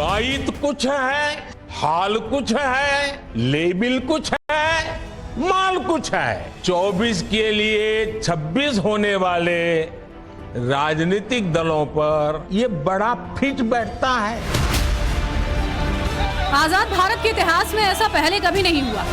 आयत कुछ है, हाल कुछ है, लेबिल कुछ है, माल कुछ है। 24 के लिए 26 होने वाले राजनीतिक दलों पर ये बड़ा फिट बैठता है। आजाद भारत के इतिहास में ऐसा पहले कभी नहीं हुआ,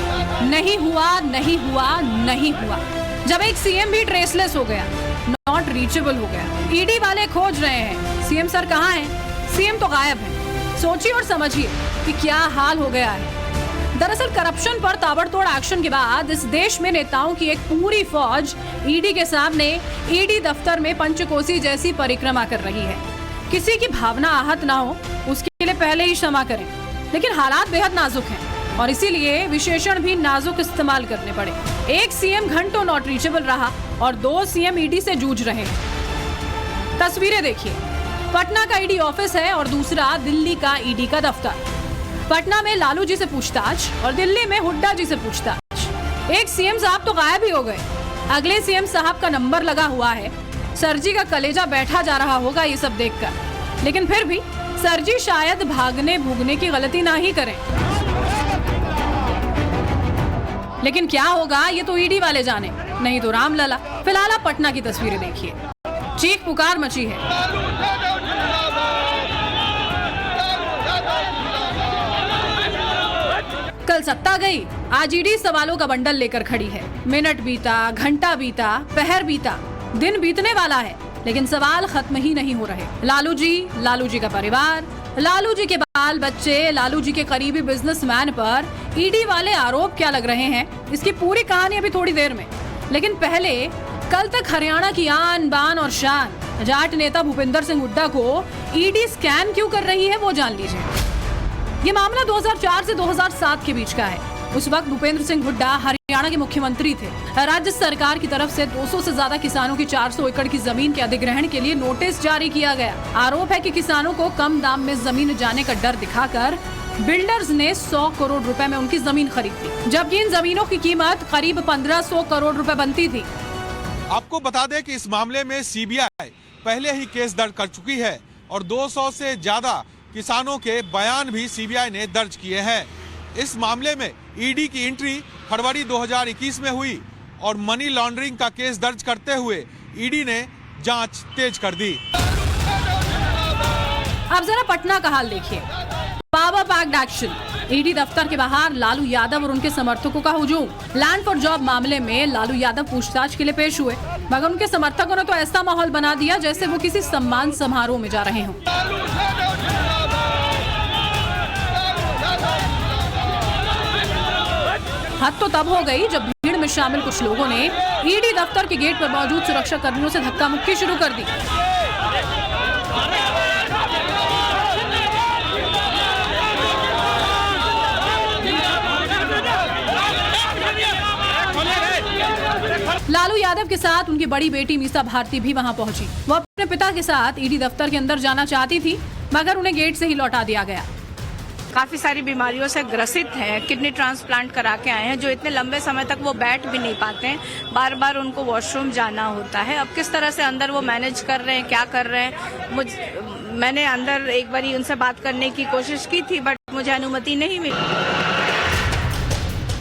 नहीं हुआ, नहीं हुआ, नहीं हुआ। जब एक सीएम भी ट्रेसलेस हो गया, नॉट रीचेबल हो गया। ईडी वाले खोज रहे हैं सीएम सर कहाँ हैं? सीएम तो गायब है। सोचिए और समझिए कि क्या हाल हो गया है। दरअसल करप्शन पर ताबड़तोड़ एक्शन के बाद इस देश में नेताओं की एक पूरी फौज ईडी के सामने ईडी दफ्तर में पंचकोसी जैसी परिक्रमा कर रही है। किसी की भावना आहत ना हो उसके लिए पहले ही क्षमा करें, लेकिन हालात बेहद नाजुक हैं और इसीलिए विशेषण भी नाजुक इस्तेमाल करने पड़े। एक सीएम घंटों नॉट रीचेबल रहा और 2 सीएम ईडी से जूझ रहे हैं। तस्वीरें देखिए, पटना का ईडी ऑफिस है और दूसरा दिल्ली का ईडी का दफ्तर। पटना में लालू जी से पूछताछ और दिल्ली में हुड्डा जी से पूछताछ। एक सीएम साहब तो गायब ही हो गए, अगले सीएम साहब का नंबर लगा हुआ है। सर जी का कलेजा बैठा जा रहा होगा ये सब देखकर, लेकिन फिर भी सर जी शायद भागने भूगने की गलती ना ही करें। लेकिन क्या होगा ये तो ईडी वाले जाने, नहीं तो राम लला। फिलहाल आप पटना की तस्वीरें देखिए, चीख पुकार मची है। कल सत्ता गई, आज ईडी सवालों का बंडल लेकर खड़ी है। मिनट बीता, घंटा बीता, पहर बीता, दिन बीतने वाला है, लेकिन सवाल खत्म ही नहीं हो रहे। लालू जी का परिवार, लालू जी के बाल बच्चे, लालू जी के करीबी बिजनेसमैन पर ईडी वाले आरोप क्या लग रहे हैं, इसकी पूरी कहानी अभी थोड़ी देर में। लेकिन पहले कल तक हरियाणा की आन बान और शान जाट नेता भूपेंद्र सिंह हुड्डा को ईडी स्कैन क्यों कर रही है वो जान लीजिए। ये मामला 2004 से 2007 के बीच का है। उस वक्त भूपेंद्र सिंह हुड्डा हरियाणा के मुख्यमंत्री थे। राज्य सरकार की तरफ से 200 से ज्यादा किसानों की 400 एकड़ की जमीन के अधिग्रहण के लिए नोटिस जारी किया गया। आरोप है कि किसानों को कम दाम में जमीन जाने का डर दिखाकर बिल्डर्स ने 100 करोड़ रुपए में उनकी जमीन खरीदी, जबकि इन जमीनों की कीमत करीब 1500 करोड़ रुपए बनती थी। आपको बता दें कि इस मामले में सीबीआई पहले ही केस दर्ज कर चुकी है और 200 से ज्यादा किसानों के बयान भी सीबीआई ने दर्ज किए हैं। इस मामले में ईडी की एंट्री फरवरी 2021 में हुई और मनी लॉन्ड्रिंग का केस दर्ज करते हुए ईडी ने जांच तेज कर दी। अब जरा पटना का हाल देखिए। पावर पैक्ड एक्शन, ईडी दफ्तर के बाहर लालू यादव और उनके समर्थकों का हुजूम। लैंड फॉर जॉब मामले में लालू यादव पूछताछ के लिए पेश हुए, मगर उनके समर्थकों ने तो ऐसा माहौल बना दिया जैसे वो किसी सम्मान समारोह में जा रहे हों। हद तो तब हो गई जब भीड़ में शामिल कुछ लोगों ने ईडी दफ्तर के गेट पर मौजूद सुरक्षा कर्मियों से धक्का मुक्की शुरू कर दी। लालू यादव के साथ उनकी बड़ी बेटी मीसा भारती भी वहां पहुंची। वो अपने पिता के साथ ईडी दफ्तर के अंदर जाना चाहती थी, मगर उन्हें गेट से ही लौटा दिया गया। काफी सारी बीमारियों से ग्रसित हैं, किडनी ट्रांसप्लांट करा के आए हैं, जो इतने लंबे समय तक वो बैठ भी नहीं पाते हैं, बार बार उनको वॉशरूम जाना होता है। अब किस तरह से अंदर वो मैनेज कर रहे हैं, क्या कर रहे हैं, मैंने अंदर एक बार उनसे बात करने की कोशिश की थी, बट मुझे अनुमति नहीं मिली।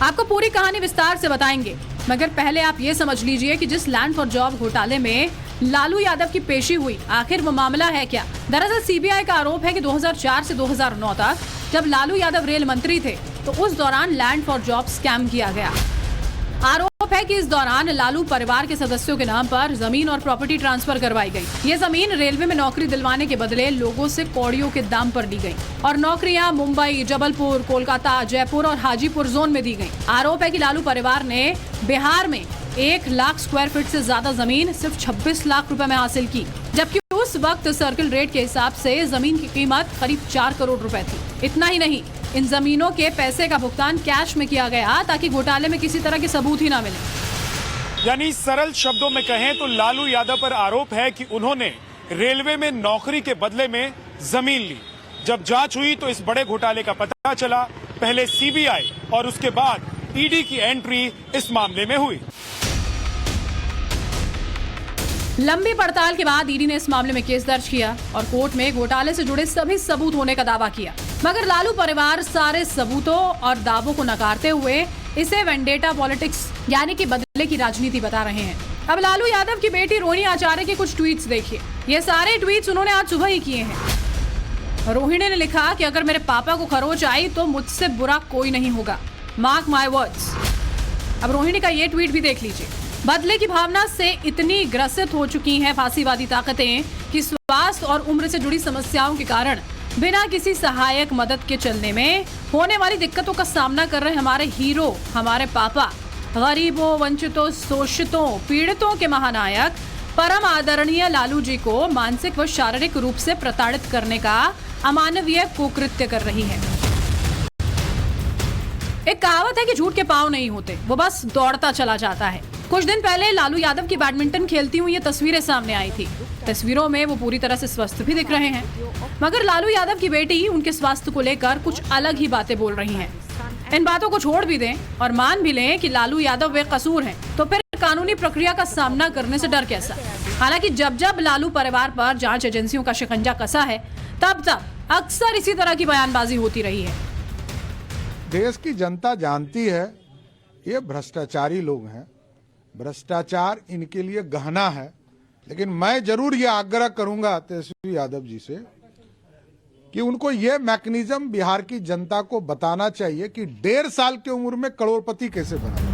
आपको पूरी कहानी विस्तार से बताएंगे, मगर पहले आप ये समझ लीजिए कि जिस लैंड फॉर जॉब घोटाले में लालू यादव की पेशी हुई, आखिर वो मामला है क्या। दरअसल सीबीआई का आरोप है कि 2004 से 2009 तक जब लालू यादव रेल मंत्री थे तो उस दौरान लैंड फॉर जॉब स्कैम किया गया। आरोप है कि इस दौरान लालू परिवार के सदस्यों के नाम पर जमीन और प्रॉपर्टी ट्रांसफर करवाई गई। ये जमीन रेलवे में नौकरी दिलवाने के बदले लोगों से कौड़ियों के दाम पर ली गई और नौकरियां मुंबई, जबलपुर, कोलकाता, जयपुर और हाजीपुर जोन में दी गई। आरोप है कि लालू परिवार ने बिहार में 1 लाख स्क्वायर फीट से ज्यादा जमीन सिर्फ 26 लाख रुपए में हासिल की, जबकि उस वक्त सर्किल रेट के हिसाब से जमीन की कीमत करीब 4 करोड़ रुपए थी। इतना ही नहीं, इन जमीनों के पैसे का भुगतान कैश में किया गया ताकि घोटाले में किसी तरह के सबूत ही ना मिले। यानी सरल शब्दों में कहें तो लालू यादव पर आरोप है कि उन्होंने रेलवे में नौकरी के बदले में जमीन ली। जब जांच हुई तो इस बड़े घोटाले का पता चला। पहले सीबीआई और उसके बाद ईडी की एंट्री इस मामले में हुई। लंबी पड़ताल के बाद ईडी ने इस मामले में केस दर्ज किया और कोर्ट में घोटाले से जुड़े सभी सबूत होने का दावा किया, मगर लालू परिवार सारे सबूतों और दावों को नकारते हुए इसे वेंडेटा पॉलिटिक्स यानी कि बदले की राजनीति बता रहे हैं। अब लालू यादव की बेटी रोहिणी आचार्य के कुछ ट्वीट्स देखिए। ये सारे ट्वीट्स उन्होंने आज सुबह ही किए हैं। रोहिणी ने लिखा कि अगर मेरे पापा को खरोच आई तो मुझसे बुरा कोई नहीं होगा, मार्क माय वर्ड्स। अब रोहिणी का ये ट्वीट भी देख लीजिए। बदले की भावना से इतनी ग्रसित हो चुकी हैं फांसीवादी ताकतें कि स्वास्थ्य और उम्र से जुड़ी समस्याओं के कारण बिना किसी सहायक मदद के चलने में होने वाली दिक्कतों का सामना कर रहे हमारे हीरो, हमारे पापा, गरीबों, वंचितों, शोषितों, पीड़ितों के महानायक परम आदरणीय लालू जी को मानसिक व शारीरिक रूप से प्रताड़ित करने का अमानवीय कुकृत्य कर रही है। एक कहावत है कि झूठ के पांव नहीं होते, वो बस दौड़ता चला जाता है। कुछ दिन पहले लालू यादव की बैडमिंटन खेलती हुई ये तस्वीरें सामने आई थी। तस्वीरों में वो पूरी तरह से स्वस्थ भी दिख रहे हैं, मगर लालू यादव की बेटी उनके स्वास्थ्य को लेकर कुछ अलग ही बातें बोल रही हैं। इन बातों को छोड़ भी दें और मान भी लें कि लालू यादव बेकसूर हैं, तो फिर कानूनी प्रक्रिया का सामना करने से डर कैसा? हालांकि जब जब लालू परिवार पर जांच एजेंसियों का शिकंजा कसा है, तब तब अक्सर इसी तरह की बयानबाजी होती रही है। देश की जनता जानती है ये भ्रष्टाचारी लोग हैं, भ्रष्टाचार इनके लिए गहना है। लेकिन मैं जरूर ये आग्रह करूंगा तेजस्वी यादव जी से कि उनको ये मैकेनिज्म बिहार की जनता को बताना चाहिए कि 1.5 साल की उम्र में करोड़पति कैसे बना।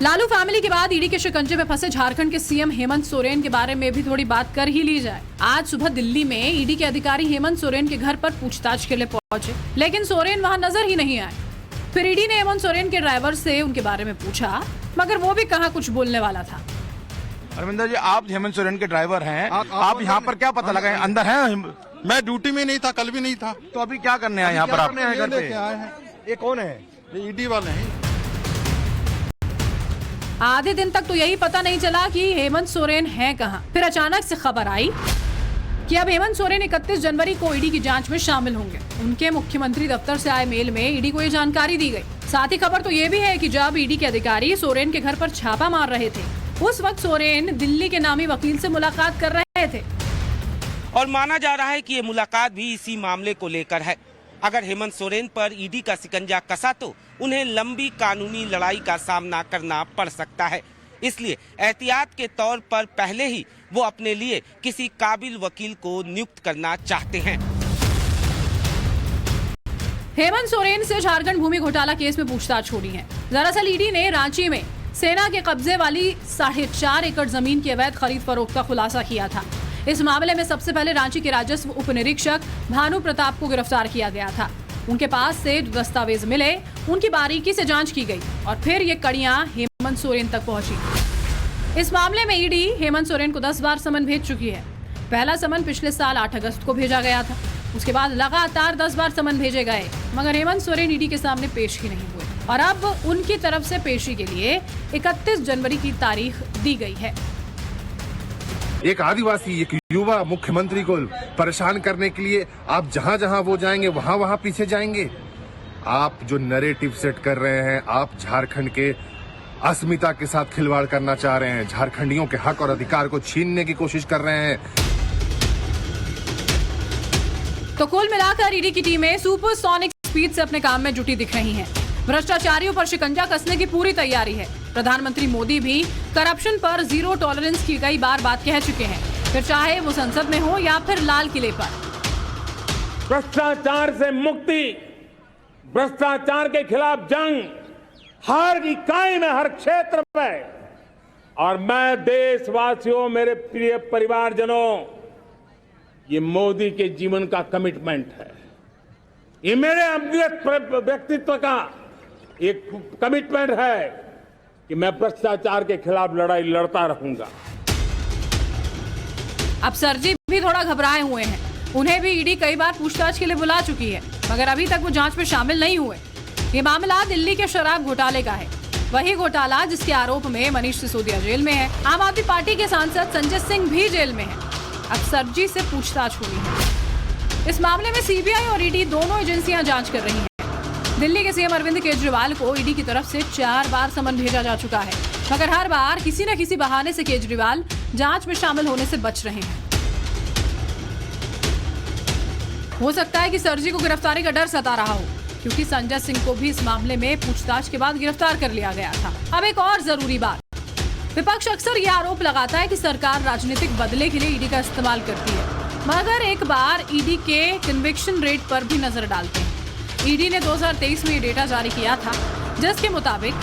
लालू फैमिली के बाद ईडी के शिकंजे में फंसे झारखंड के सीएम हेमंत सोरेन के बारे में भी थोड़ी बात कर ही ली जाए। आज सुबह दिल्ली में ईडी के अधिकारी हेमंत सोरेन के घर पर पूछताछ के लिए पहुंचे, लेकिन सोरेन वहां नजर ही नहीं आए। फिर ईडी ने हेमंत सोरेन के ड्राइवर से उनके बारे में पूछा, मगर वो भी कहाँ कुछ बोलने वाला था। अरविंदर जी, आप हेमंत सोरेन के ड्राइवर हैं, आप यहाँ पर क्या पता लगाए? अंदर हैं? मैं ड्यूटी में नहीं था, कल भी नहीं था। तो अभी क्या करने आए यहाँ पर आप? घर पे आए हैं। ये कौन है? ये ईडी वाले हैं। आधे दिन तक तो यही पता नहीं चला कि हेमंत सोरेन हैं कहाँ। फिर अचानक से खबर आई कि अब हेमंत सोरेन 31 जनवरी को ईडी की जांच में शामिल होंगे। उनके मुख्यमंत्री दफ्तर से आए मेल में ईडी को ये जानकारी दी गई। साथ ही खबर तो ये भी है कि जब ईडी के अधिकारी सोरेन के घर पर छापा मार रहे थे, उस वक्त सोरेन दिल्ली के नामी वकील से मुलाकात कर रहे थे। और माना जा रहा है कि ये मुलाकात भी इसी मामले को लेकर है। अगर हेमंत सोरेन पर ईडी का शिकंजा कसा तो उन्हें लंबी कानूनी लड़ाई का सामना करना पड़ सकता है। इसलिए एहतियात के तौर पर पहले ही वो अपने लिए किसी काबिल वकील को नियुक्त करना चाहते हैं। हेमंत सोरेन से झारखंड भूमि घोटाला केस में पूछताछ हो रही है। दरअसल ईडी ने रांची में सेना के कब्जे वाली 4.5 एकड़ जमीन की अवैध खरीद फरोख्त का खुलासा किया था। इस मामले में सबसे पहले रांची के राजस्व उप निरीक्षक भानु प्रताप को गिरफ्तार किया गया था। उनके पास से जो दस्तावेज मिले, उनकी बारीकी से जांच की गई और फिर ये कड़ियां हेमंत सोरेन तक पहुंची। इस मामले में ईडी हेमंत सोरेन को 10 बार समन भेज चुकी है। पहला समन पिछले साल 8 अगस्त को भेजा गया था। उसके बाद लगातार 10 बार समन भेजे गए, मगर हेमंत सोरेन ईडी के सामने पेश ही नहीं हुए और अब उनकी तरफ से पेशी के लिए 31 जनवरी की तारीख दी गई है। एक आदिवासी, एक युवा मुख्यमंत्री को परेशान करने के लिए आप जहां जहां वो जाएंगे वहां पीछे जाएंगे। आप जो नैरेटिव सेट कर रहे हैं, आप झारखंड के अस्मिता के साथ खिलवाड़ करना चाह रहे हैं, झारखंडियों के हक और अधिकार को छीनने की कोशिश कर रहे हैं। तो कुल मिलाकर ईडी की टीमें सुपरसोनिक स्पीड से अपने काम में जुटी दिख रही हैं। भ्रष्टाचारियों पर शिकंजा कसने की पूरी तैयारी है। प्रधानमंत्री मोदी भी करप्शन पर जीरो टॉलरेंस की कई बार बात कह चुके हैं, फिर चाहे वो संसद में हो या फिर लाल किले पर। भ्रष्टाचार से मुक्ति, भ्रष्टाचार के खिलाफ जंग हर इकाई में, हर क्षेत्र में। और मैं देशवासियों, मेरे प्रिय परिवारजनों, ये मोदी के जीवन का कमिटमेंट है। ये मेरे व्यक्तित्व का एक कमिटमेंट है कि मैं भ्रष्टाचार के खिलाफ लड़ाई लड़ता रहूंगा। अब सरजी भी थोड़ा घबराए हुए हैं। उन्हें भी ईडी कई बार पूछताछ के लिए बुला चुकी है, मगर अभी तक वो जांच में शामिल नहीं हुए। ये मामला दिल्ली के शराब घोटाले का है, वही घोटाला जिसके आरोप में मनीष सिसोदिया जेल में है। आम आदमी पार्टी के सांसद संजय सिंह भी जेल में है। अब सरजी से पूछताछ हुई है। इस मामले में सीबीआई और ईडी दोनों एजेंसियां जांच कर रही हैं। दिल्ली के सीएम अरविंद केजरीवाल को ईडी की तरफ से 4 बार समन भेजा जा चुका है। मगर हर बार किसी न किसी बहाने से केजरीवाल जांच में शामिल होने से बच रहे हैं। हो सकता है कि सरजी को गिरफ्तारी का डर सता रहा हो, क्योंकि संजय सिंह को भी इस मामले में पूछताछ के बाद गिरफ्तार कर लिया गया था। अब एक और जरूरी बात, विपक्ष अक्सर यह आरोप लगाता है कि सरकार राजनीतिक बदले के लिए ईडी का इस्तेमाल करती है, मगर एक बार ईडी के कन्विक्शन रेट पर भी नजर डालते हैं। ईडी ने 2023 में ये डेटा जारी किया था, जिसके मुताबिक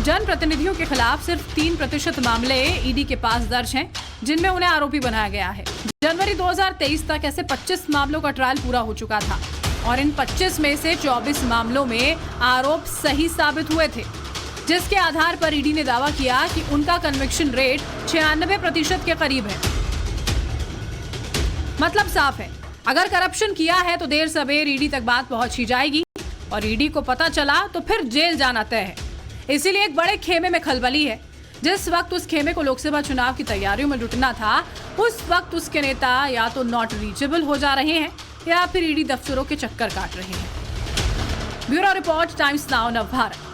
जनप्रतिनिधियों के खिलाफ सिर्फ 3% मामले ईडी के पास दर्ज हैं, जिनमें उन्हें आरोपी बनाया गया है। जनवरी 2023 तक ऐसे 25 मामलों का ट्रायल पूरा हो चुका था और इन 25 में से 24 मामलों में आरोप सही साबित हुए थे, जिसके आधार पर ईडी ने दावा किया कि उनका कन्विक्शन रेट 96% के करीब है। मतलब साफ है, अगर करप्शन किया है तो देर सवेर ईडी तक बात पहुंच ही जाएगी और ईडी को पता चला तो फिर जेल जाना तय है। इसीलिए एक बड़े खेमे में खलबली है। जिस वक्त उस खेमे को लोकसभा चुनाव की तैयारियों में जुटना था, उस वक्त उसके नेता या तो नॉट रीचेबल हो जा रहे हैं या फिर ईडी दफ्तरों के चक्कर काट रहे हैं। Bureau report, times now, Navbharat.